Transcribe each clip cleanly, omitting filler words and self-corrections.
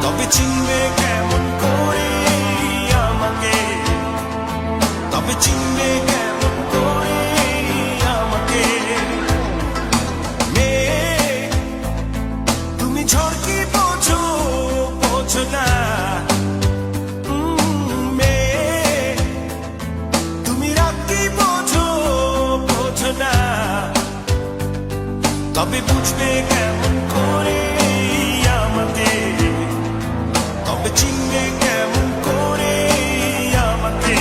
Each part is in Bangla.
তবে চিনবে কেমন করে আমাকে, তবে চিনবে কেমন করে আমাকে। মেয়ে তুমি ঝড় কি বোঝো, বোঝো না। মেয়ে তুমি রাত কি বোঝো, বোঝো না। তবে বুঝবে কেমন করে আমাকে, তবে চিনবে কেমন করে আমাকে।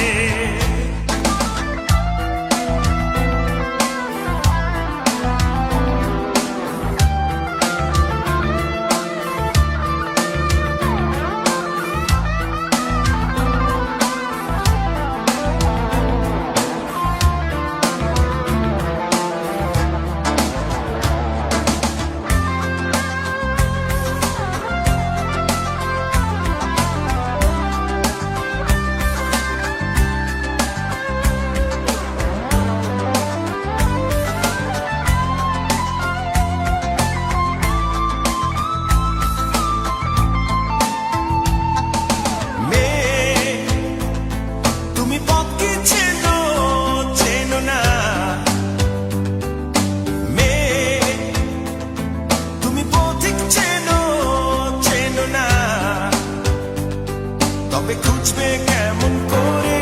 তবে খুঁজবে কেমন করে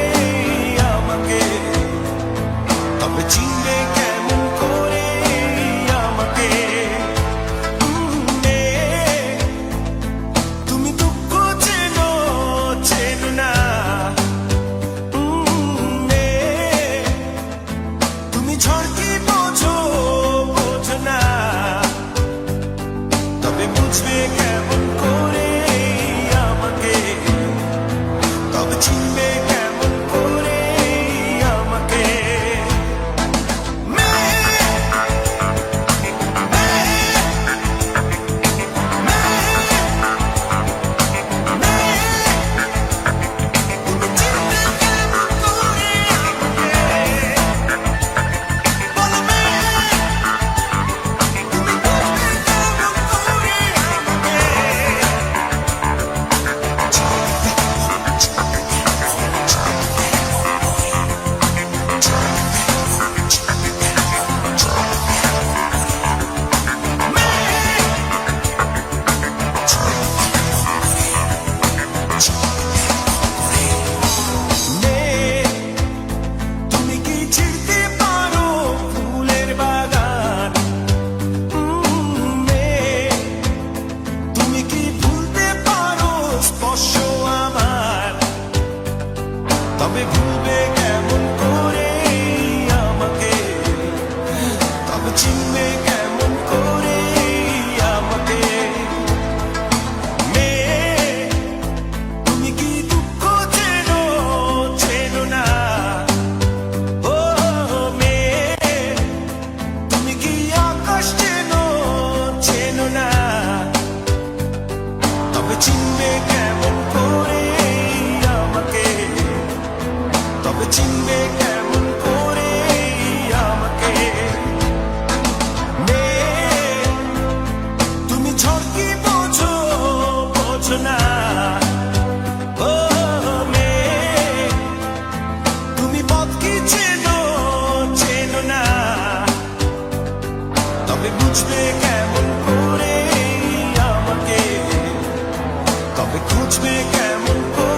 আমাকে, তবে চিনবে কেমন করে আমাকে। তুমি দুঃখ চেনো, চেনো না। তুমি ঝড় কি বোঝো, বোঝো না। তবে বুঝবে কেমন করে আমাকে, তবে চিনবে কেমন করে আমাকে। তবে ভুলবে কেমন করে আমাকে, তবে চিনবে কেমন করে আমাকে। মেয়ে তুমি কি দুঃখ চেনো, চেনো না। ও মেয়ে তুমি কি আকাশ চেনো, চেনো না। তবে চিনবে কেমন করে আমাকে, তবে চিনবে কেমন করে আমাকে। মেয়ে তুমি ঝড় কি বোঝো, বোঝো না। ও মেয়ে তুমি পথ কি চেনো, চেনো না। তবে বুঝবে কেমন করে আমাকে, তবে খুঁজবে কেমন করে